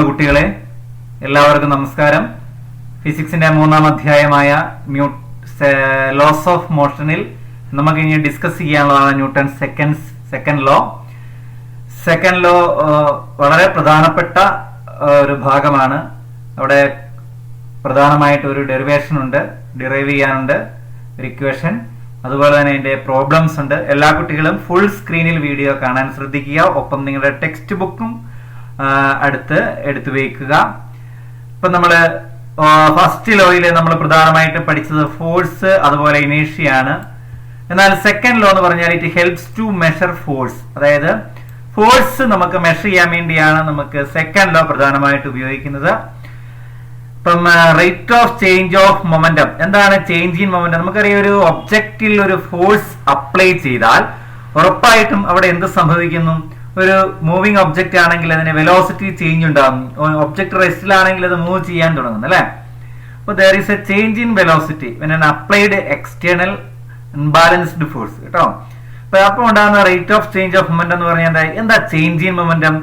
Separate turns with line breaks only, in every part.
കുട്ടികളെ എല്ലാവർക്കും നമസ്കാരം. ഫിസിക്സിന്റെ മൂന്നാം അധ്യായമായ ലോസ് ഓഫ് മോഷനിൽ നമുക്ക് ഇനി ഡിസ്കസ് ചെയ്യാനുള്ളതാണ് Newton second law. Second law വളരെ പ്രധാനപ്പെട്ട ഒരു ഭാഗമാണ്. അവിടെ പ്രധാനമായിട്ട് ഒരു ഡെറിവേഷൻ ഉണ്ട്, ഡിറൈവ് ചെയ്യാനുണ്ട്, ഒരു ഇക്വേഷൻ, അതുപോലെ തന്നെ അതിന്റെ പ്രോബ്ലംസ് ഉണ്ട്. എല്ലാ കുട്ടികളും ഫുൾ സ്ക്രീനിൽ വീഡിയോ കാണാൻ ശ്രദ്ധിക്കുക. ഒപ്പം നിങ്ങളുടെ ടെക്സ്റ്റ് ബുക്കും എടുത്തു വയ്ക്കുക. ഇപ്പൊ നമ്മള് ഫസ്റ്റ് ലോയിൽ നമ്മൾ പ്രധാനമായിട്ട് പഠിച്ചത് ഫോഴ്സ് അതുപോലെ ഇനേർഷ്യ. എന്നാൽ സെക്കൻഡ് ലോ എന്ന് പറഞ്ഞാൽ it helps to measure force. അതായത് ഫോഴ്സ് നമുക്ക് മെഷർ ചെയ്യാൻ വേണ്ടിയാണ് നമുക്ക് സെക്കൻഡ് ലോ പ്രധാനമായിട്ട് ഉപയോഗിക്കുന്നത്. ഇപ്പം rate of change of momentum. എന്താണ് ചേഞ്ച് ഇൻ മൊമെന്റം? നമുക്കറിയാം, ഒരു ഒബ്ജക്റ്റിൽ ഒരു ഫോഴ്സ് അപ്ലൈ ചെയ്താൽ ഉറപ്പായിട്ടും അവിടെ എന്ത് സംഭവിക്കുന്നു? ഒരു മൂവിങ് ഒബ്ജക്റ്റ് ആണെങ്കിൽ അതിന് വെലോസിറ്റി ചേഞ്ച് ഉണ്ടാകും. ഒബ്ജക്ട് റെസ്റ്റിലാണെങ്കിൽ അത് മൂവ് ചെയ്യാൻ തുടങ്ങുന്നു, അല്ലെ? അപ്പൊ there is a change in velocity when an applied external unbalanced force. കേട്ടോ, അപ്പൊ ഉണ്ടാകുന്ന rate of change of momentum എന്ന് പറഞ്ഞാൽ എന്താ change in momentum?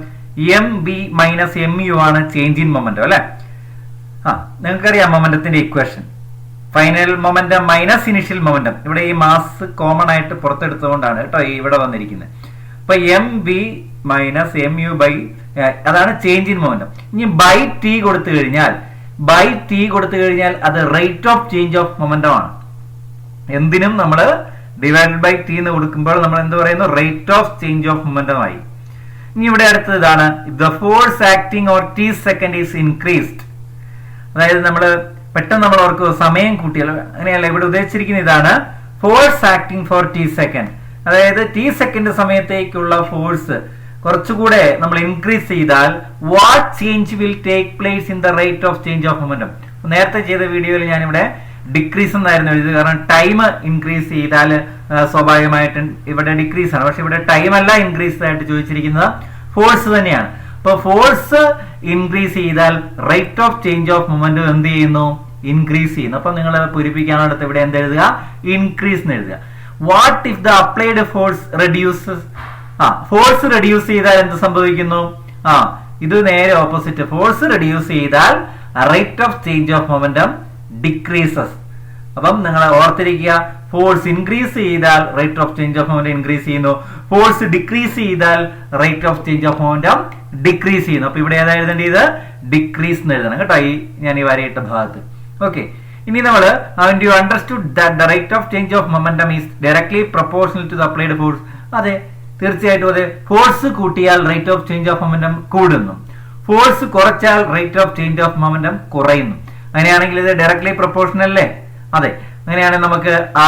M B minus M u ആണ് ചേഞ്ച് ഇൻ മൊമെന്റം, അല്ലെ? നിങ്ങൾക്കറിയാം മൊമെന്റത്തിന്റെ equation, final momentum minus initial momentum. ഇവിടെ ഈ മാസ് കോമൺ ആയിട്ട് പുറത്തെടുത്തുകൊണ്ടാണ് കേട്ടോ ഇവിടെ വന്നിരിക്കുന്നത്. അപ്പൊ M B minus M U by, അതാണ് ചേഞ്ച് ഇൻ മൊമെന്റം. ഇനി ബൈ ടി കൊടുത്തു കഴിഞ്ഞാൽ അത് rate of change of momentum ആണ്. എന്തിനും നമ്മൾ ഡിവൈഡ് ബൈ ടി എന്ന് കൊടുക്കുമ്പോൾ നമ്മൾ എന്ത് പറയുന്നു? Rate of change of momentum ആയി. ഇനി ഇവിടെ അടുത്തത് ഇതാണ്, the force acting or T second is increased. അതായത് നമ്മൾ പെട്ടെന്ന് നമ്മൾ ഓർക്ക് സമയം കൂട്ടിയാൽ അങ്ങനെയല്ല, ഇവിടെ ഉദ്ദേശിച്ചിരിക്കുന്ന ഇതാണ് force acting four T second. അതായത് ടി സെക്കൻഡ് സമയത്തേക്കുള്ള ഫോഴ്സ് കുറച്ചുകൂടെ നമ്മൾ ഇൻക്രീസ് ചെയ്താൽ what change will take place in the rate of change of momentum. നേരത്തെ ചെയ്ത വീഡിയോയിൽ ഞാനിവിടെ ഡിക്രീസ് എന്നായിരുന്നു എഴുതിയത്, കാരണം ടൈം ഇൻക്രീസ് ചെയ്താൽ സ്വാഭാവികമായിട്ടും ഇവിടെ ഡിക്രീസ് ആണ്. പക്ഷെ ഇവിടെ ടൈം അല്ല ഇൻക്രീസ് ആയിട്ട് ചോദിച്ചിരിക്കുന്നത്, ഫോഴ്സ് തന്നെയാണ്. അപ്പൊ ഫോഴ്സ് ഇൻക്രീസ് ചെയ്താൽ rate of change of momentum എന്ത് ചെയ്യുന്നു? ഇൻക്രീസ് ചെയ്യുന്നു. അപ്പൊ നിങ്ങൾ പൂരിപ്പിക്കാനടുത്ത് ഇവിടെ എന്ത് എഴുതുക? ഇൻക്രീസ് എന്ന് എഴുതുക. What if the applied force reduces? Force reduce ചെയ്താൽ എന്ത് സംഭവിക്കുന്നു? ഇത് നേരെ ഓപ്പോസിറ്റ്. ഫോഴ്സ് റെഡ്യൂസ് ചെയ്താൽ rate of change of momentum decreases. അപ്പം നിങ്ങൾ ഓർത്തിരിക്കുക, ഫോഴ്സ് ഇൻക്രീസ് ചെയ്താൽ rate of change of momentum increase ചെയ്യുന്നു, ഫോഴ്സ് ഡിക്രീസ് ചെയ്താൽ rate of change of momentum decrease ചെയ്യുന്നു. അപ്പൊ ഇവിടെ ഏതാ എഴുതേണ്ടത്? ഡിക്രീസ് എന്ന് എഴുതണം കേട്ടോ, ഞാൻ ഈ വരയിട്ട ഭാഗത്ത്. ഓക്കെ, ഇനി നമ്മൾ you understood that the rate of change of momentum is directly proportional to the applied force. അതെ, തീർച്ചയായിട്ടും അതെ. ഫോഴ്സ് കൂട്ടിയാൽ rate of change of momentum കൂടുന്നു, ഫോഴ്സ് കുറച്ചാൽ rate of change of momentum കുറയുന്നു. അങ്ങനെയാണെങ്കിൽ ഇത് ഡയറക്ട്ലി പ്രൊപ്പോർഷണൽ അല്ലേ? അതെ, അങ്ങനെയാണെങ്കിൽ നമുക്ക് ആ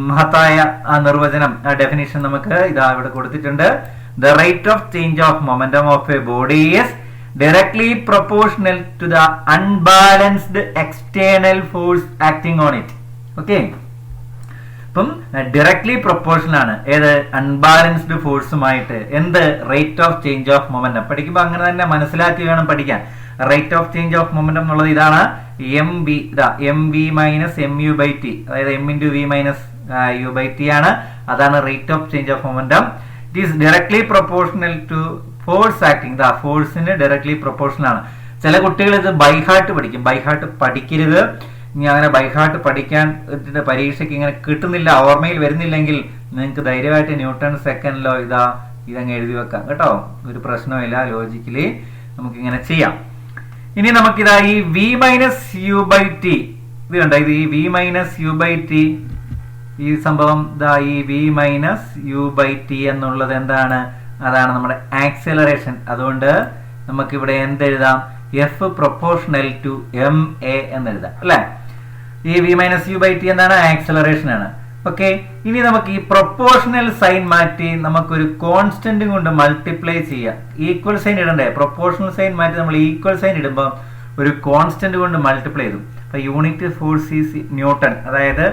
മഹത്തായ ആ നിർവചനം, ആ ഡെഫിനിഷൻ നമുക്ക് ഇതാ ഇവിടെ കൊടുത്തിട്ടുണ്ട്. The rate of change of momentum of A body is directly proportional to the unbalanced external force acting on it. Okay, അപ്പം ഡയറക്ട്ലി പ്രൊപ്പോർഷണൽ ആണ് ഏത്? അൺബാലൻസ്ഡ് ഫോഴ്സുമായിട്ട്. എന്ത്? Rate of change of momentum. പഠിക്കുമ്പോൾ അങ്ങനെ തന്നെ മനസ്സിലാക്കി വേണം പഠിക്കാൻ. Rate of change of momentum എന്നുള്ളത് ഇതാണ്, m v. M v minus M U by t, അതായത് M into V minus U by t ആണ്. അതാണ് rate of change of momentum. It is directly proportional to force acting. ഫോഴ്സിന് directly proportional ആണ്. ചില കുട്ടികൾ ഇത് ബൈഹാർട്ട് പഠിക്കും. By heart പഠിക്കരുത്. ഇനി അങ്ങനെ ബൈഹാർട്ട് പഠിക്കാൻ പരീക്ഷയ്ക്ക് ഇങ്ങനെ കിട്ടുന്നില്ല, ഓർമ്മയിൽ വരുന്നില്ലെങ്കിൽ നിങ്ങൾക്ക് ധൈര്യമായിട്ട് ന്യൂട്ടൺ സെക്കൻഡ് ലോ ഇതങ്ങ് എഴുതി വെക്കാം കേട്ടോ, ഒരു പ്രശ്നമില്ല. ലോജിക്കലി നമുക്കിങ്ങനെ ചെയ്യാം. ഇനി നമുക്കിതാ ഈ v minus U by t, ഇത് കണ്ടോ, ഇത് ഈ v minus U by t, ഈ സംഭവം ഈ v minus U by t എന്നുള്ളത് എന്താണ്? അതാണ് നമ്മുടെ ആക്സിലറേഷൻ. അതുകൊണ്ട് നമുക്കിവിടെ എന്തെഴുതാം? F proportional to M a എന്നെഴുതാം, അല്ലെ? ഈ v minus U by t എന്താണ്? ആക്സിലറേഷൻ ആണ്. ഓക്കെ, ഇനി നമുക്ക് ഈ പ്രൊപ്പോർഷണൽ സൈൻ മാറ്റി നമുക്കൊരു കോൺസ്റ്റന്റ് കൊണ്ട് മൾട്ടിപ്ലൈ ചെയ്യാം. ഈക്വൽ സൈൻ ഇടണ്ടേ? പ്രൊപ്പോർഷണൽ സൈൻ മാറ്റി നമ്മൾ ഈക്വൽ സൈൻ ഇടുമ്പോൾ ഒരു കോൺസ്റ്റന്റ് കൊണ്ട് മൾട്ടിപ്ലൈ ചെയ്തു. അപ്പൊ യൂണിറ്റ് ഫോഴ്സ് ഈസ് ന്യൂട്ടൺ. അതായത്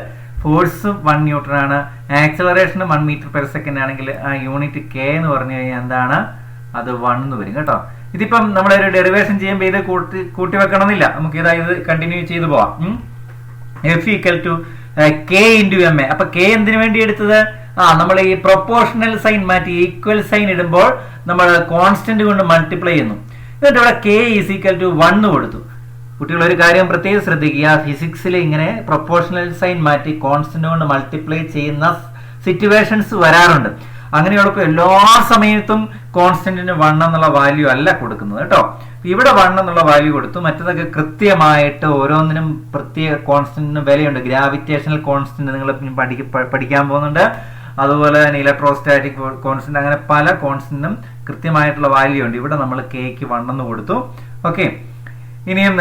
ഫോഴ്സ് 1 ന്യൂട്ടൺ ആണ്, ആക്സിലറേഷൻ 1 മീറ്റർ പെർ സെക്കൻഡ് ആണെങ്കിൽ ആ യൂണിറ്റ് കെ എന്ന് പറഞ്ഞു കഴിഞ്ഞാൽ എന്താണ്? അത് 1 എന്ന് വരും കേട്ടോ. ഇതിപ്പം നമ്മളൊരു ഡെറിവേഷൻ ചെയ്യുമ്പോൾ ഇത് കൂട്ടി വെക്കണമെന്നില്ല, നമുക്ക് ഇത് കണ്ടിന്യൂ ചെയ്തു പോവാം. F equal to K into M A. അപ്പൊ കെ എന്തിനു വേണ്ടി എടുത്തത്? നമ്മൾ ഈ പ്രൊപ്പോർഷണൽ സൈൻ മാറ്റി ഈക്വൽ സൈൻ ഇടുമ്പോൾ നമ്മൾ കോൺസ്റ്റന്റ് കൊണ്ട് മൾട്ടിപ്ലൈ ചെയ്യുന്നു. എന്നിട്ട് ഇവിടെ k ഈസ് ഈക്വൽ ടു 1 കൊടുത്തു. കുട്ടികൾ ഒരു കാര്യം പ്രത്യേകം ശ്രദ്ധിക്കുക, ഫിസിക്സിൽ ഇങ്ങനെ പ്രൊപ്പോർഷണൽ സൈൻ മാറ്റി കോൺസ്റ്റന്റ് കൊണ്ട് മൾട്ടിപ്ലൈ ചെയ്യുന്ന സിറ്റുവേഷൻസ് വരാറുണ്ട്. അങ്ങനെയുള്ളപ്പോൾ എല്ലാ സമയത്തും കോൺസ്റ്റന്റിന് 1 എന്നുള്ള വാല്യൂ അല്ല കൊടുക്കുന്നത് കേട്ടോ. ഇവിടെ 1 എന്നുള്ള വാല്യൂ കൊടുത്തു. മറ്റതൊക്കെ കൃത്യമായിട്ട് ഓരോന്നിനും പ്രത്യേക കോൺസ്റ്റന്റിന് വിലയുണ്ട്. ഗ്രാവിറ്റേഷണൽ കോൺസ്റ്റന്റ് നിങ്ങൾ പഠിക്കാൻ പോകുന്നുണ്ട്. അതുപോലെ തന്നെ ഇലക്ട്രോസ്റ്റാറ്റിക് കോൺസ്റ്റന്റ്, അങ്ങനെ പല കോൺസ്റ്റന്റിനും കൃത്യമായിട്ടുള്ള വാല്യൂ ഉണ്ട്. ഇവിടെ നമ്മൾ കെക്ക് 1 എന്ന് കൊടുത്തു. ഓക്കെ, ഇനിയും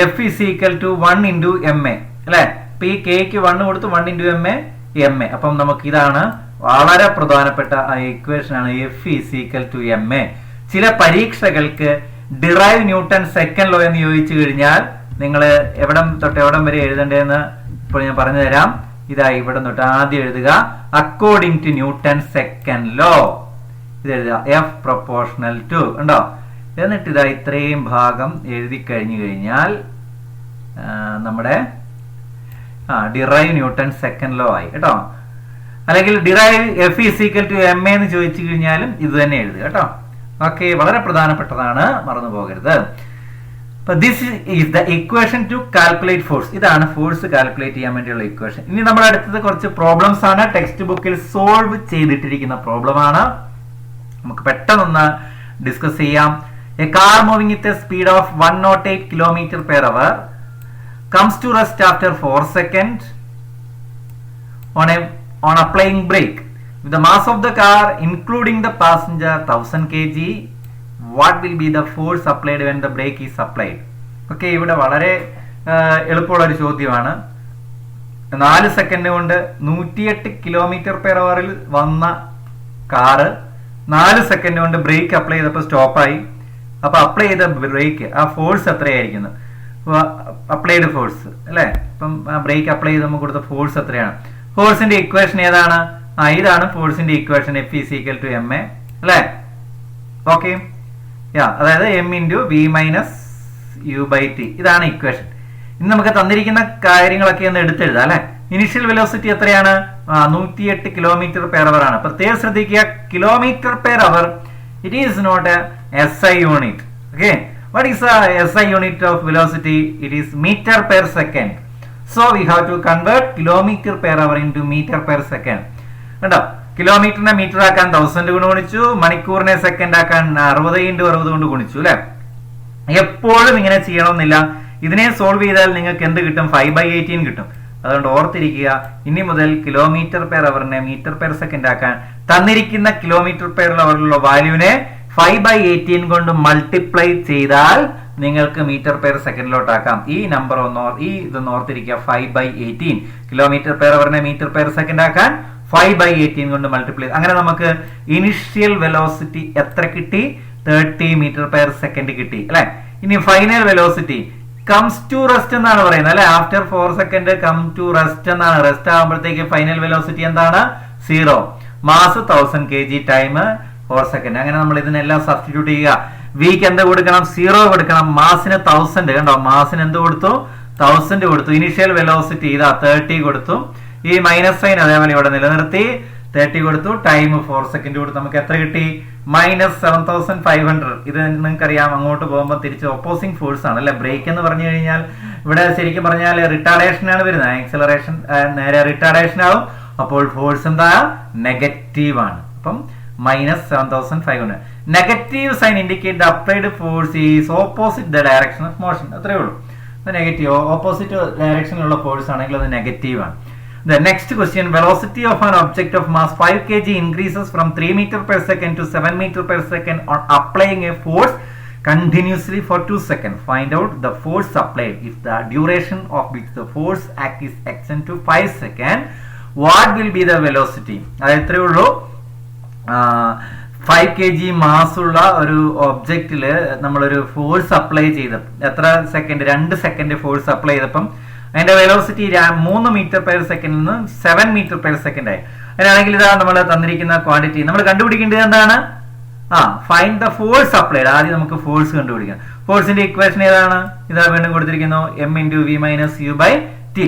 F is equal to 1 into M A അല്ലെ. അപ്പൊ ഈ കെക്ക് 1 കൊടുത്തു, 1 ഇൻറ്റു എം എ. അപ്പം നമുക്ക് ഇതാണ് വളരെ പ്രധാനപ്പെട്ട ഇക്വേഷൻ ആണ്, F is equal to M A. ചില പരീക്ഷകൾക്ക് ഡിറൈവ് ന്യൂട്ടൺ സെക്കൻഡ് ലോ എന്ന് ചോദിച്ചു കഴിഞ്ഞാൽ നിങ്ങൾ എവിടം തൊട്ട് എവിടം വരെ എഴുതേണ്ടതെന്ന് ഇപ്പോൾ ഞാൻ പറഞ്ഞു തരാം. ഇതാ ഇവിടെ തൊട്ട് ആദ്യം എഴുതുക according two newton second law. ഇത് എഴുതുക എഫ് പ്രൊപ്പോർഷണൽ ടു ഉണ്ടോ. എന്നിട്ട് ഇതാ ഇത്രയും ഭാഗം എഴുതി കഴിഞ്ഞു കഴിഞ്ഞാൽ നമ്മുടെ ഡിറൈവ് ന്യൂട്ടൺ സെക്കൻഡ് ലോ ആയി കേട്ടോ. അല്ലെങ്കിൽ derive F is equal to M എന്ന് ചോദിച്ചു കഴിഞ്ഞാലും ഇത് തന്നെ എഴുതുക കേട്ടോ. ഓക്കെ, വളരെ പ്രധാനപ്പെട്ടതാണ്, മറന്നു പോകരുത്. This is the equation two calculate force. ഇതാണ് ഫോഴ്സ് കാൽക്കുലേറ്റ് ചെയ്യാൻ വേണ്ടിയുള്ള ഇക്വേഷൻ. ഇനി നമ്മൾ അടുത്തത് കുറച്ച് പ്രോബ്ലംസ് ആണ്, ടെക്സ്റ്റ് ബുക്കിൽ സോൾവ് ചെയ്തിട്ടിരിക്കുന്ന പ്രോബ്ലം ആണ്. നമുക്ക് പെട്ടെന്നൊന്ന് ഡിസ്കസ് ചെയ്യാം. A car moving with a speed of 108 km/h comes to rest after 4 seconds on applying brake. With the mass of the car including the passenger 1000 kg, what will be the force applied when the brake is applied? Okay, ഇവിടെ വളരെ എളുപ്പമുള്ള ഒരു ചോദ്യമാണ്. 4 second കൊണ്ട് 108 km/h വന്ന car 4 second കൊണ്ട് break apply ചെയ്തപ്പോൾ സ്റ്റോപ്പായി. അപ്പൊ അപ്ലൈ ചെയ്ത ബ്രേക്ക് ആ ഫോഴ്സ് എത്രയായിരിക്കുന്നു? അപ്ലൈഡ് ഫോഴ്സ് അല്ലെ. ഇപ്പം ബ്രേക്ക് അപ്ലൈ ചെയ്ത് നമുക്ക് കൊടുത്ത ഫോഴ്സ് എത്രയാണ്? ഫോഴ്സിന്റെ ഇക്വേഷൻ ഏതാണ്? ഇതാണ് ഫോഴ്സിന്റെ equation, F is equal to M A അല്ലെ. ഓക്കെ, അതായത് M into V minus U by T, ഇതാണ് ഇക്വേഷൻ. ഇനി നമുക്ക് തന്നിരിക്കുന്ന കാര്യങ്ങളൊക്കെ ഒന്ന് എടുത്തെഴുതാം അല്ലെ. ഇനിഷ്യൽ വെലോസിറ്റി എത്രയാണ്? 108 km/h ആണ്. പ്രത്യേകം ശ്രദ്ധിക്കുക, km/h, it is not a SI unit. Okay, what is a SI unit of velocity? It is meter per second. So we have to convert km/h into meter per second. കണ്ടോ, കിലോമീറ്ററിനെ metre ആക്കാൻ 1000 കൊണ്ട് ഗുണിച്ചു, മണിക്കൂറിനെ second ആക്കാൻ 60 × 60 കൊണ്ട് ഗുണിച്ചു അല്ലെ. എപ്പോഴും ഇങ്ങനെ ചെയ്യണമെന്നില്ല. ഇതിനെ സോൾവ് ചെയ്താൽ നിങ്ങൾക്ക് എന്ത് കിട്ടും? 5/18 കിട്ടും. അതുകൊണ്ട് ഓർത്തിരിക്കുക, ഇനി മുതൽ km/h മീറ്റർ പെർ സെക്കൻഡ് ആക്കാൻ തന്നിരിക്കുന്ന km/h വാല്യൂവിനെ 5/18 കൊണ്ട് മൾട്ടിപ്ലൈ ചെയ്താൽ നിങ്ങൾക്ക് മീറ്റർ പെർ സെക്കൻഡിലോട്ടാക്കാം. ഈ നമ്പർ ഇതൊന്ന് ഓർത്തിരിക്കുക, 5/18. km/h മീറ്റർ പെർ സെക്കൻഡ് ആക്കാൻ 5/18 കൊണ്ട് മൾട്ടിപ്ലൈ. അങ്ങനെ നമുക്ക് ഇനിഷ്യൽ വെലോസിറ്റി എത്ര കിട്ടി? 30 m/s കിട്ടി അല്ലെ. ഇനി final velocity comes to rest എന്നാണ് പറയുന്നത് അല്ലെ. After 4 second come to rest എന്നാണ്. റെസ്റ്റ് ആകുമ്പോഴത്തേക്ക് ഫൈനൽ വെലോസിറ്റി എന്താണ്? 0. Mass 1000 kg, time 4 second. അങ്ങനെ നമ്മൾ ഇതിനെല്ലാം സബ്സ്റ്റിറ്റ്യൂട്ട് ചെയ്യുക. വിക്ക് എന്ത് കൊടുക്കണം? 0 കൊടുക്കണം. മാസിന് 1000 കണ്ടോ, മാസിന് എന്ത് കൊടുത്തു? 1000 കൊടുത്തു. ഇനിഷ്യൽ വെലോസിറ്റി ഇതാ 30 കൊടുത്തു. ഈ മൈനസ് സൈൻ അതേപോലെ ഇവിടെ നിലനിർത്തി 30 കൊടുത്തു. ടൈം 4 സെക്കൻഡ് കൊടുത്തു. നമുക്ക് എത്ര കിട്ടി? -7500. ഇത് നിങ്ങൾക്കറിയാം, അങ്ങോട്ട് പോകുമ്പോൾ തിരിച്ച് ഓപ്പോസിംഗ് ഫോഴ്സ് ആണ് അല്ലെ. ബ്രേക്ക് എന്ന് പറഞ്ഞു കഴിഞ്ഞാൽ ഇവിടെ ശരിക്കും പറഞ്ഞാൽ റിട്ടാർഡേഷൻ ആണ് വരുന്നത്. ആക്സിലറേഷൻ നേരെ റിട്ടാർഡേഷൻ ആവും. അപ്പോൾ ഫോഴ്സ് എന്താ? നെഗറ്റീവ് ആണ്. അപ്പം -7500. Negative sign indicate the applied force is opposite the direction of motion. അത്രേ ഉള്ളൂ. നെഗറ്റീവ് ഓപ്പോസിറ്റ് ഡയറക്ഷനിലുള്ള ഫോഴ്സ് ആണെങ്കിൽ അത് നെഗറ്റീവ് ആണ്. The next question, velocity of an object of mass 5 kg increases from 3 m/s to 7 m/s on applying a force continuously for 2 seconds. Find out the force applied if the duration of which the force act is extended to 5 seconds. What will be the velocity? അതെത്രേ ഉള്ളൂ. 5 kg mass ഉള്ള ഒരു ഒബ്ജക്റ്റില് നമ്മളൊരു force apply ചെയ്ത് എത്ര second? 2 second force apply ചെയ്തപ്പം അതിന്റെ velocity 3 m/s നിന്ന് 7 m/s ആയി. അതിനാണെങ്കിൽ ഇതാ നമ്മൾ തന്നിരിക്കുന്ന ക്വാണ്ടിറ്റി നമ്മൾ കണ്ടുപിടിക്കേണ്ടത് എന്താണ്? Find the force applied. ആദ്യം നമുക്ക് ഫോഴ്സ് കണ്ടുപിടിക്കാം. ഫോഴ്സിന്റെ ഇക്വേഷൻ ഏതാണ്? ഇതാ വീണ്ടും കൊടുത്തിരിക്കുന്നു, m × v - u / t.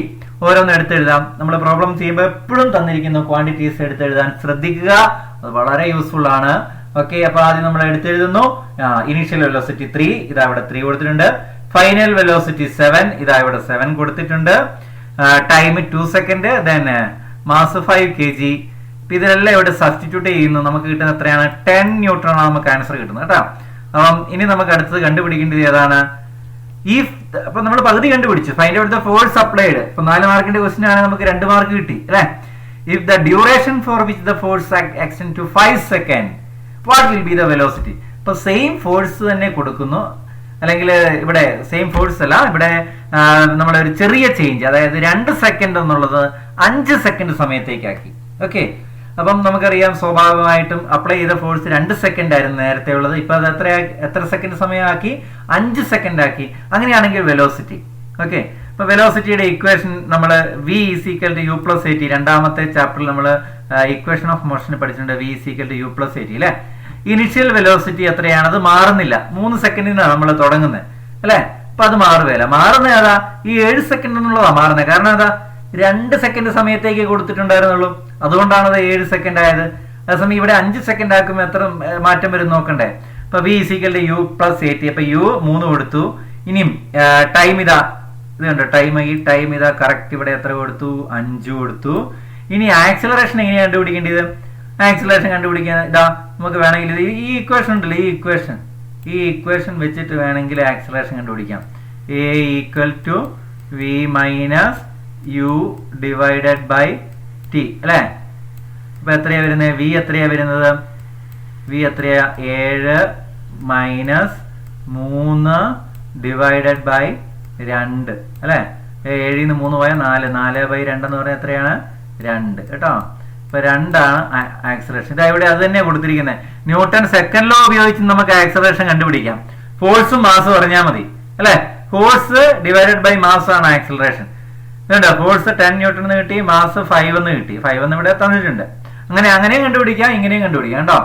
ഓരോന്ന് എടുത്തെഴുതാം. നമ്മൾ പ്രോബ്ലം ചെയ്യുമ്പോൾ എപ്പോഴും തന്നിരിക്കുന്ന ക്വാണ്ടിറ്റീസ് എടുത്തെഴുതാൻ ശ്രദ്ധിക്കുക. അത് വളരെ യൂസ്ഫുൾ ആണ്. ഓക്കെ, അപ്പൊ ആദ്യം നമ്മൾ എടുത്തെഴുതുന്നു. ഇനീഷ്യൽ വെലോസിറ്റി 3, ഇതാ ഇവിടെ 3 കൊടുത്തിട്ടുണ്ട്. ഫൈനൽ വെലോസിറ്റി 7, ഇതാ ഇവിടെ 7 കൊടുത്തിട്ടുണ്ട്. Time 2 second, then mass 5 kg. ഇതിലെല്ലാം ഇവിടെ സബ്സ്റ്റിറ്റ്യൂട്ട് ചെയ്യുന്നു. നമുക്ക് കിട്ടുന്ന എത്രയാണ്? 10 ന്യൂട്ടൺ ആണ് നമുക്ക് ആൻസർ കിട്ടുന്നത് കേട്ടോ. അപ്പം ഇനി നമുക്ക് അടുത്തത് കണ്ടുപിടിക്കേണ്ടത് ഏതാണ്? അപ്പൊ നമ്മൾ പകുതി കണ്ടുപിടിച്ചു. Find out the force applied. ഇപ്പൊ 4 മാർക്കിന്റെ ക്വസ്റ്റ്യൻ ആണ്, നമുക്ക് 2 മാർക്ക് കിട്ടി അല്ലെ. If the duration for which the force extend to 5 second, what will be the velocity? ഇപ്പൊ സെയിം ഫോഴ്സ് തന്നെ കൊടുക്കുന്നു, അല്ലെങ്കിൽ ഇവിടെ സെയിം ഫോഴ്സ് അല്ല, ഇവിടെ നമ്മുടെ ഒരു ചെറിയ ചേഞ്ച്, അതായത് 2 സെക്കൻഡ് എന്നുള്ളത് 5 സെക്കൻഡ് സമയത്തേക്കാക്കി. ഓക്കെ, അപ്പം നമുക്കറിയാം സ്വാഭാവികമായിട്ടും അപ്ലൈ ചെയ്ത ഫോഴ്സ് 2 സെക്കൻഡ് ആയിരുന്നു നേരത്തെ ഉള്ളത്. ഇപ്പൊ അത് എത്ര സെക്കൻഡ് സമയമാക്കി? 5 സെക്കൻഡ് ആക്കി. അങ്ങനെയാണെങ്കിൽ വെലോസിറ്റി. ഓക്കെ, ഇപ്പൊ വെലോസിറ്റിയുടെ ഇക്വേഷൻ നമ്മൾ v = u + at. രണ്ടാമത്തെ ചാപ്റ്ററിൽ നമ്മൾ ഇക്വേഷൻ ഓഫ് മോഷൻ പഠിച്ചിട്ടുണ്ട്. v = u + at അല്ലെ. ഇനിഷ്യൽ വെലോസിറ്റി എത്രയാണ്? അത് മാറുന്നില്ല. 3 സെക്കൻഡിനാണ് നമ്മൾ തുടങ്ങുന്നത് അല്ലെ. അപ്പൊ അത് മാറുകയില്ല. മാറുന്ന ഏതാ? ഈ 7 സെക്കൻഡ് എന്നുള്ളതാ മാറുന്നത്. കാരണം ഏതാ? 2 സെക്കൻഡ് സമയത്തേക്ക് കൊടുത്തിട്ടുണ്ടായിരുന്നുള്ളൂ, അതുകൊണ്ടാണ് അത് 7 സെക്കൻഡ് ആയത്. അതേസമയം ഇവിടെ 5 സെക്കൻഡ് ആക്കുമ്പോൾ എത്ര മാറ്റം വരും നോക്കണ്ടേ. അപ്പൊ v = u + at. അപ്പൊ u 3 കൊടുത്തു. ഇനിയും ടൈം ഇതാ, ഇത് കണ്ടോ ടൈം. ഈ ടൈം ഇതാ കറക്റ്റ് ഇവിടെ എത്ര കൊടുത്തു? 5 കൊടുത്തു. ഇനി ആക്സിലറേഷൻ എങ്ങനെയാണ് കണ്ടുപിടിക്കേണ്ടത്? ആക്സിലറേഷൻ കണ്ടുപിടിക്കാൻ ഇതാ നമുക്ക് വേണമെങ്കിൽ ഈ ഇക്വേഷൻ ഉണ്ടല്ലോ, ഈ ഇക്വേഷൻ വെച്ചിട്ട് വേണമെങ്കിൽ ആക്സിലറേഷൻ കണ്ടുപിടിക്കാം. a = v - u / t അല്ലെ. അപ്പൊ എത്രയാ വരുന്നത്? v എത്രയാ വരുന്നത്? v എത്രയാ? 7 - 3 / 2 അല്ലെ. 7 ന്ന് 3 പോയാൽ 4, 4/2 എന്ന് പറഞ്ഞാൽ എത്രയാണ്? 2 കേട്ടോ. അപ്പൊ 2 ആണ് ആക്സിലറേഷൻ. ഇതാ ഇവിടെ അത് തന്നെ കൊടുത്തിരിക്കുന്നത്. ന്യൂട്ടൺ സെക്കൻഡ് ലോ ഉപയോഗിച്ച് നമുക്ക് ആക്സിലറേഷൻ കണ്ടുപിടിക്കാം. ഫോഴ്സും മാസും പറഞ്ഞാൽ മതി അല്ലെ. ഫോഴ്സ് / മാസ് ആണ് ആക്സിലറേഷൻ. ഇതുണ്ടോ, ഫോഴ്സ് 10 ന്യൂട്ടൺ എന്ന് കിട്ടി, മാസ് 5 എന്ന് കിട്ടി. 5 എന്ന് ഇവിടെ തന്നിട്ടുണ്ട്. അങ്ങനെയും കണ്ടുപിടിക്കാം, ഇങ്ങനെയും കണ്ടുപിടിക്കാം കേട്ടോ.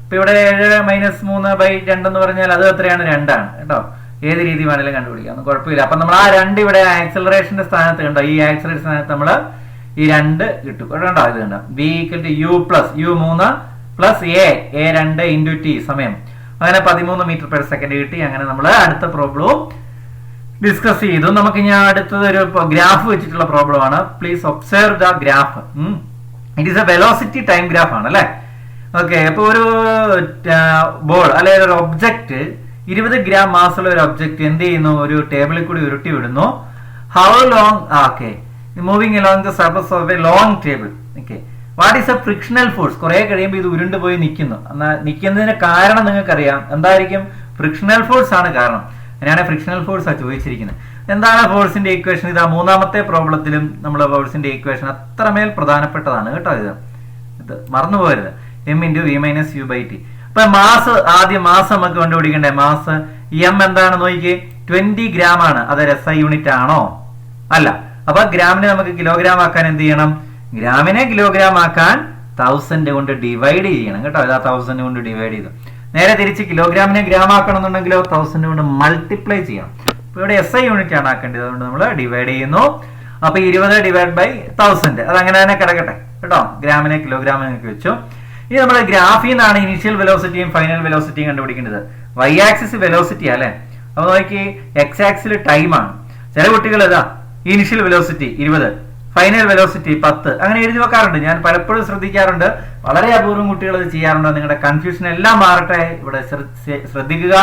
അപ്പൊ ഇവിടെ 7 - 3/2 എന്ന് പറഞ്ഞാൽ അത് എത്രയാണ്? 2 ആണ് കേട്ടോ. ഏത് രീതി വേണമെങ്കിലും കണ്ടുപിടിക്കാം, ഒന്നും കുഴപ്പമില്ല. അപ്പൊ നമ്മൾ ആ 2 ഇവിടെ ആക്സിലറേഷന്റെ സ്ഥാനത്ത് കണ്ടോ, ഈ ആക്സിലറേഷൻ സ്ഥാനത്ത് നമ്മൾ ഈ 2 കിട്ടും കേട്ടോ. ഇത് കണ്ടോ, v = u + u3 + a 2 × t സമയം. അങ്ങനെ 13 m/s കിട്ടി. അങ്ങനെ നമ്മൾ അടുത്ത പ്രോബ്ലവും ഡിസ്കസ് ചെയ്തു. നമുക്ക് ഇനി അടുത്തത് ഒരു ഗ്രാഫ് വെച്ചിട്ടുള്ള പ്രോബ്ലം ആണ്. Please observe the graph. It is A velocity time graph ആണ് അല്ലെ. ഓക്കെ, അപ്പൊ ഒരു ബോൾ അല്ലെങ്കിൽ ഒരു ഒബ്ജക്ട് 20 ഗ്രാം മാസുള്ള ഒരു ഒബ്ജക്ട് എന്ത് ചെയ്യുന്നു? ഒരു ടേബിളിൽ കൂടി ഉരുട്ടി വിടുന്നു. How long? Okay, moving along the surface of A long table. Okay, what is A frictional force? കുറെ കഴിയുമ്പോൾ ഇത് ഉരുണ്ട് പോയി നിൽക്കുന്നു. നിൽക്കുന്നതിന് കാരണം നിങ്ങൾക്കറിയാം. എന്തായിരിക്കും? ഫ്രിക്ഷണൽ ഫോഴ്സ് ആണ് കാരണം. അങ്ങനെയാണ് ഫ്രിക്ഷണൽ ഫോഴ്സ് ആ ചോദിച്ചിരിക്കുന്നത്. എന്താണ് ഫോഴ്സിന്റെ ഇക്വേഷൻ? ഇതാ മൂന്നാമത്തെ പ്രോബ്ലത്തിലും നമ്മൾ ഫോഴ്സിന്റെ ഇക്വേഷൻ അത്രമേൽ പ്രധാനപ്പെട്ടതാണ് കേട്ടോ. ഇത് മറന്നുപോകരുത്. m × v - u/t. അപ്പൊ ആദ്യം മാസ് നമുക്ക് കണ്ടുപിടിക്കണ്ടേ. മാസ് m എന്താണ് നോക്കിയേ? 20 ഗ്രാം ആണ്. അത് SI യൂണിറ്റ് ആണോ? അല്ല. അപ്പൊ ഗ്രാമിനെ നമുക്ക് കിലോഗ്രാം ആക്കാൻ എന്ത് ചെയ്യണം? ഗ്രാമിനെ കിലോഗ്രാം ആക്കാൻ 1000 കൊണ്ട് ഡിവൈഡ് ചെയ്യണം കേട്ടോ. ഇതാ 1000 കൊണ്ട് ഡിവൈഡ് ചെയ്തു. നേരെ തിരിച്ച് കിലോഗ്രാമിനെ ഗ്രാം ആക്കണം എന്നുണ്ടെങ്കിലോ 1000 കൊണ്ട് മൾട്ടിപ്ലൈ ചെയ്യണം. ഇപ്പൊ ഇവിടെ SI യൂണിറ്റ് ആണ് ആക്കേണ്ടത്, അതുകൊണ്ട് നമ്മൾ ഡിവൈഡ് ചെയ്യുന്നു. അപ്പൊ 20 / 1000 അത് അങ്ങനെ തന്നെ കിടക്കട്ടെ കേട്ടോ. ഗ്രാമിനെ കിലോഗ്രാമിനൊക്കെ വെച്ചു. ഇനി നമ്മൾ ഗ്രാഫിൽ നിന്നാണ് ഇനീഷ്യൽ വെലോസിറ്റിയും ഫൈനൽ വെലോസിറ്റിയും കണ്ടുപിടിക്കേണ്ടത്. y ആക്സിസ് വെലോസിറ്റി അല്ലെ. അപ്പൊ നോക്കി, x ആക്സിൽ ടൈം ആണ്. ചില കുട്ടികൾ ഇതാ ഇനീഷ്യൽ വെലോസിറ്റി 20, ഫൈനൽ വെലോസിറ്റി 10 അങ്ങനെ എഴുതി വെക്കാറുണ്ട്. ഞാൻ പലപ്പോഴും ശ്രദ്ധിക്കാറുണ്ട്. വളരെ അപൂർവം കുട്ടികൾ ഇത് ചെയ്യാറുണ്ട്. നിങ്ങളുടെ കൺഫ്യൂഷൻ എല്ലാം മാറട്ടെ. ഇവിടെ ശ്രദ്ധിക്കുക,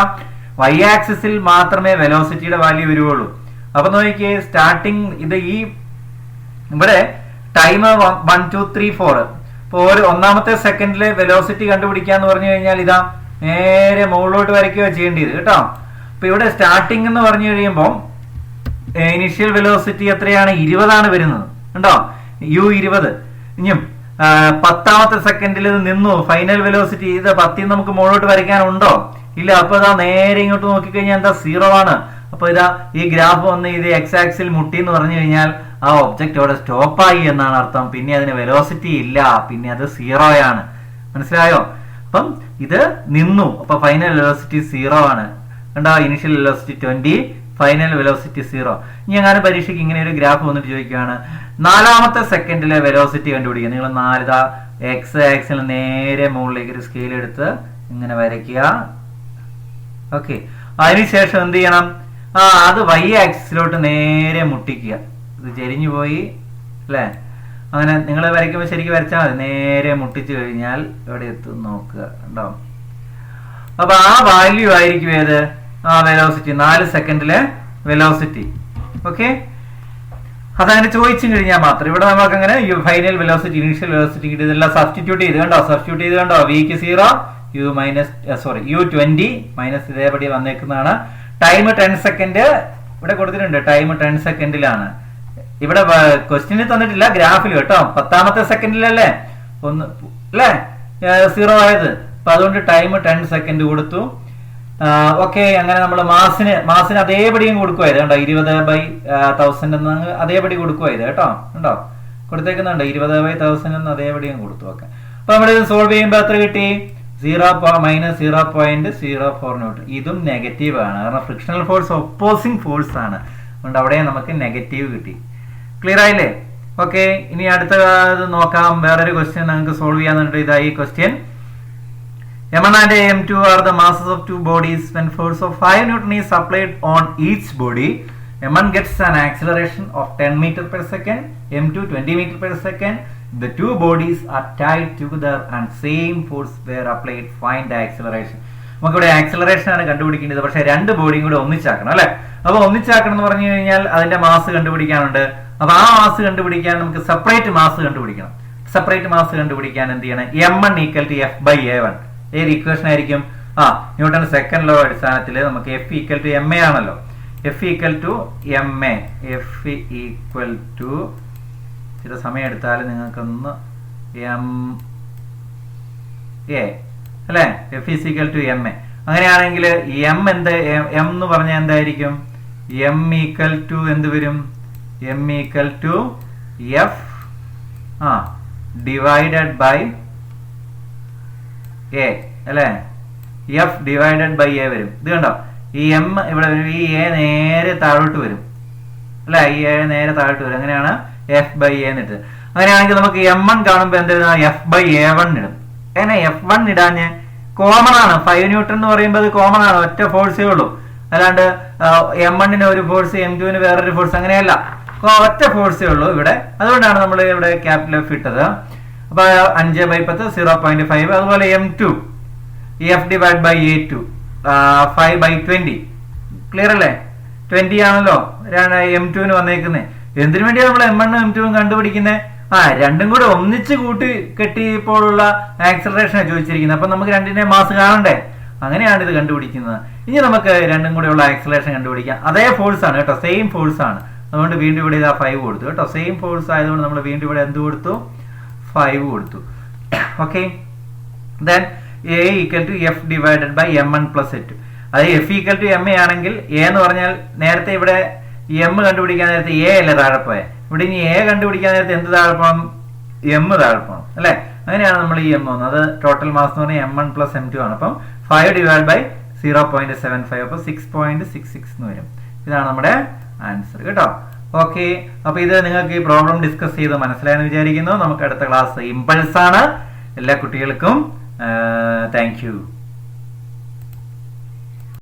y ആക്സിസിൽ മാത്രമേ വെലോസിറ്റിയുടെ വാല്യൂ വരുവുള്ളൂ. അപ്പൊ നോക്കിയേ, സ്റ്റാർട്ടിങ് ഇത് ഈ ഇവിടെ ടൈം 1 2 3 4. ഇപ്പൊ ഒന്നാമത്തെ സെക്കൻഡിലെ വെലോസിറ്റി കണ്ടുപിടിക്കാന്ന് പറഞ്ഞു കഴിഞ്ഞാൽ ഇതാ നേരെ മുകളിലോട്ട് വരയ്ക്കുക ചെയ്യേണ്ടത് കേട്ടോ. അപ്പൊ ഇവിടെ സ്റ്റാർട്ടിംഗ് എന്ന് പറഞ്ഞു കഴിയുമ്പോൾ ഇനിഷ്യൽ വെലോസിറ്റി എത്രയാണ്? 20 ആണ് വരുന്നത് കണ്ടോ, u20. ഇനിയും 10ാമത്തെ സെക്കൻഡിൽ ഇത് നിന്നു. ഫൈനൽ വെലോസിറ്റി ഇത് 10 നമുക്ക് മുകളിലോട്ട് വരയ്ക്കാനുണ്ടോ? ഇല്ല. അപ്പൊ ഇതാ നേരെ ഇങ്ങോട്ട് നോക്കിക്കഴിഞ്ഞാൽ എന്താ? 0 ആണ്. അപ്പൊ ഇതാ ഈ ഗ്രാഫ് വന്ന് ഇത് എക്സ് ആക്സിൽ മുട്ടി എന്ന് പറഞ്ഞു കഴിഞ്ഞാൽ ആ ഒബ്ജക്റ്റ് അവിടെ സ്റ്റോപ്പായി എന്നാണ് അർത്ഥം. പിന്നെ അതിന് വെലോസിറ്റി ഇല്ല, പിന്നെ അത് 0 ആണ്. മനസ്സിലായോ? അപ്പം ഇത് നിന്നു. അപ്പൊ ഫൈനൽ വെലോസിറ്റി 0 ആണ് കണ്ടോ. Initial velocity 20, final velocity 0. ഇനി അങ്ങനെ പരീക്ഷയ്ക്ക് ഇങ്ങനെ ഒരു ഗ്രാഫ് വന്നിട്ട് ചോദിക്കുകയാണ്, 4ാമത്തെ സെക്കൻഡിലെ വെലോസിറ്റി കണ്ടുപിടിക്കുക. നിങ്ങൾ 4 എക്സ് ആക്സിൽ നേരെ മുകളിലേക്ക് ഒരു സ്കെയിൽ എടുത്ത് ഇങ്ങനെ വരയ്ക്കുക. ഓക്കെ, അതിനുശേഷം എന്ത് ചെയ്യണം? അത് y ആക്സിസിലോട്ട് നേരെ മുട്ടിക്കുക. ഇത് ചെരിഞ്ഞു പോയി അല്ലേ? അങ്ങനെ നിങ്ങൾ വരയ്ക്കുമ്പോൾ ശരിക്കും വരച്ചാൽ മതി. നേരെ മുട്ടിച്ചു കഴിഞ്ഞാൽ എവിടെ എത്തും നോക്കുക. ഉണ്ടോ? അപ്പൊ ആ വാല്യൂ ആയിരിക്കും ഏത്? Velocity, 4 സെക്കൻഡിലെ velocity. ഓക്കെ, അതങ്ങനെ ചോദിച്ചു കഴിഞ്ഞാൽ മാത്രം ഇവിടെ നമുക്ക് അങ്ങനെ ഫൈനൽ വെലോസിറ്റി, ഇനീഷ്യൽ വെലോസിറ്റി ഇതെല്ലാം സബ്സ്റ്റിറ്റ്യൂട്ട് ചെയ്ത് കണ്ടോ? വിക്ക് 0, u 20 മൈനസ് ഇതേപടി വന്നേക്കുന്നതാണ്. ടൈം 10 സെക്കൻഡ് ഇവിടെ കൊടുത്തിട്ടുണ്ട്. ടൈം 10 സെക്കൻഡിലാണ്. ഇവിടെ ക്വസ്റ്റ്യനിൽ തന്നിട്ടില്ല, ഗ്രാഫിൽ കേട്ടോ. 10ാമത്തെ സെക്കൻഡിലല്ലേ അല്ലേ 0 ആയത്. അപ്പൊ അതുകൊണ്ട് ടൈം 10 സെക്കൻഡ് കൊടുത്തു. ഓക്കെ, അങ്ങനെ നമ്മൾ മാസിന് അതേപടിയും കൊടുക്കുവായത് കേട്ടോ. 20/1000 എന്ന് അതേപടി കൊടുക്കുവായത് കേട്ടോ. ഉണ്ടോ? കൊടുത്തേക്കുന്നുണ്ട് 20/1000 എന്ന് അതേപടിയും കൊടുത്തു. ഓക്കെ, അപ്പൊ നമ്മളിത് സോൾവ് ചെയ്യുമ്പോൾ എത്ര കിട്ടി? -0.04 ന്യൂട്ടൺ. ഇതും നെഗറ്റീവ് ആണ്, കാരണം ഫ്രിക്ഷണൽ ഫോഴ്സ് ഒപ്പോസിംഗ് ഫോഴ്സ് ആണ്. അതുകൊണ്ട് അവിടെ നമുക്ക് നെഗറ്റീവ് കിട്ടി. ക്ലിയർ ആയില്ലേ? ഓക്കെ, ഇനി അടുത്ത നോക്കാം. വേറൊരു ക്വസ്റ്റ്യൻ നമുക്ക് സോൾവ് ചെയ്യാന്നുണ്ട്. ഇതായി question. M1 and M2 are the masses of two bodies. When force of 5 Newton is applied on each body, M1 gets an acceleration of 10 meters per second, M2 20 meters per second. The two bodies are tied together and same force were applied. Find the acceleration. നമുക്കിവിടെ acceleration ആണ് കണ്ടുപിടിക്കേണ്ടത്. പക്ഷെ രണ്ട് ബോഡിയും കൂടെ ഒന്നിച്ചാക്കണം അല്ലെ? അപ്പൊ ഒന്നിച്ചാക്കണം എന്ന് പറഞ്ഞു കഴിഞ്ഞാൽ അതിന്റെ മാസ് കണ്ടുപിടിക്കാനുണ്ട്. അപ്പൊ ആ മാസ് കണ്ടുപിടിക്കാൻ നമുക്ക് സെപ്പറേറ്റ് മാസ് കണ്ടുപിടിക്കണം. സെപ്പറേറ്റ് മാസ് കണ്ടുപിടിക്കാൻ എന്ത് ചെയ്യണം? M1 = F/A1. ഏത് ഇക്വേഷൻ ആയിരിക്കും? ന്യൂട്ടൺ സെക്കൻഡ് ലോ അടിസ്ഥാനത്തിൽ നമുക്ക് F = ma ആണല്ലോ. F = ma. F = ചില സമയം എടുത്താൽ നിങ്ങൾക്കൊന്ന് ma അല്ലെ? F = ma. അങ്ങനെയാണെങ്കിൽ m എന്ന് പറഞ്ഞാൽ എന്തായിരിക്കും? m = എന്ത് വരും? m = F divided by a അല്ലെ? F ഡിവൈഡഡ് ബൈ a വരും. ഇത് കണ്ടോ? ഈ m ഇവിടെ വരും, ഈ a നേരെ താഴോട്ട് വരും അല്ലെ? ഈ a നേരെ താഴോട്ട് വരും. അങ്ങനെയാണ് F/A എന്നിട്ട്. അങ്ങനെയാണെങ്കിൽ നമുക്ക് M1 കാണുമ്പോൾ എന്ത് എഴുതാം? F/A1 ഇടും. എങ്ങനെ F1 ഇടാഞ്ഞ്? കോമൺ ആണ്. 5 ന്യൂട്ടൺ എന്ന് പറയുമ്പോൾ അത് കോമൺ ആണ്, ഒറ്റ ഫോഴ്സേ ഉള്ളൂ. അല്ലാണ്ട് M1 ഒരു ഫോഴ്സ്, M2 വേറൊരു ഫോഴ്സ്, അങ്ങനെയല്ല, ഒറ്റ ഫോഴ്സേ ഉള്ളൂ ഇവിടെ. അതുകൊണ്ടാണ് നമ്മൾ ഇവിടെ ക്യാപിറ്റൽ F ഇട്ടത്. അപ്പൊ 5/10 0.5. അതുപോലെ M2 F divide by A2 5/20. Clear അല്ലേ? 20 ആണല്ലോ M2 വന്നേക്കുന്നത്. എന്തിനു വേണ്ടിയാണ് നമ്മൾ M1 M2 കണ്ടുപിടിക്കുന്നത്? രണ്ടും കൂടെ ഒന്നിച്ച് കൂട്ടി കെട്ടിയപ്പോഴുള്ള ആക്സലറേഷൻ ചോദിച്ചിരിക്കുന്നത്. അപ്പൊ നമുക്ക് രണ്ടിന്റെ മാസ് കാണണ്ടേ? അങ്ങനെയാണ് ഇത് കണ്ടുപിടിക്കുന്നത്. ഇനി നമുക്ക് രണ്ടും കൂടെ ഉള്ള ആക്സലറേഷൻ കണ്ടുപിടിക്കാം. അതേ ഫോഴ്സ് ആണ് കേട്ടോ, സെയിം ഫോഴ്സ് ആണ്. അതുകൊണ്ട് വീണ്ടും ഇവിടെ ഇതാ 5 കൊടുത്തു കേട്ടോ. സെയിം ഫോഴ്സ് ആയതുകൊണ്ട് നമ്മൾ വീണ്ടും ഇവിടെ എന്ത് കൊടുത്തു? 5 കൊടുത്തു. Okay, then A = F divided by M1 + A2. അത് F = ma ആണെങ്കിൽ A എന്ന് പറഞ്ഞാൽ നേരത്തെ ഇവിടെ M കണ്ടുപിടിക്കാൻ നേരത്തെ A അല്ലേ താഴെ പോയെ. ഇവിടെ ഇനി A കണ്ടുപിടിക്കാൻ നേരത്തെ എന്ത് താഴെ പോകണം? M താഴെ പോകണം അല്ലെ? അങ്ങനെയാണ് നമ്മൾ ഈ M വന്നത്. അത് ടോട്ടൽ മാസ് എന്ന് പറഞ്ഞാൽ M1 + M2 ആണ്. അപ്പം 5 ഡിവൈഡ് ബൈ 0.75, അപ്പൊ 6.66 എന്ന് വരും. ഇതാണ് നമ്മുടെ ആൻസർ കേട്ടോ. ഓക്കെ, അപ്പൊ ഇത് നിങ്ങൾക്ക് ഈ പ്രോബ്ലം ഡിസ്കസ് ചെയ്ത് മനസ്സിലായെന്ന് വിചാരിക്കുന്നു. നമുക്ക് അടുത്ത ക്ലാസ് ഇമ്പൾസ് ആണ്. എല്ലാ കുട്ടികൾക്കും താങ്ക് യു.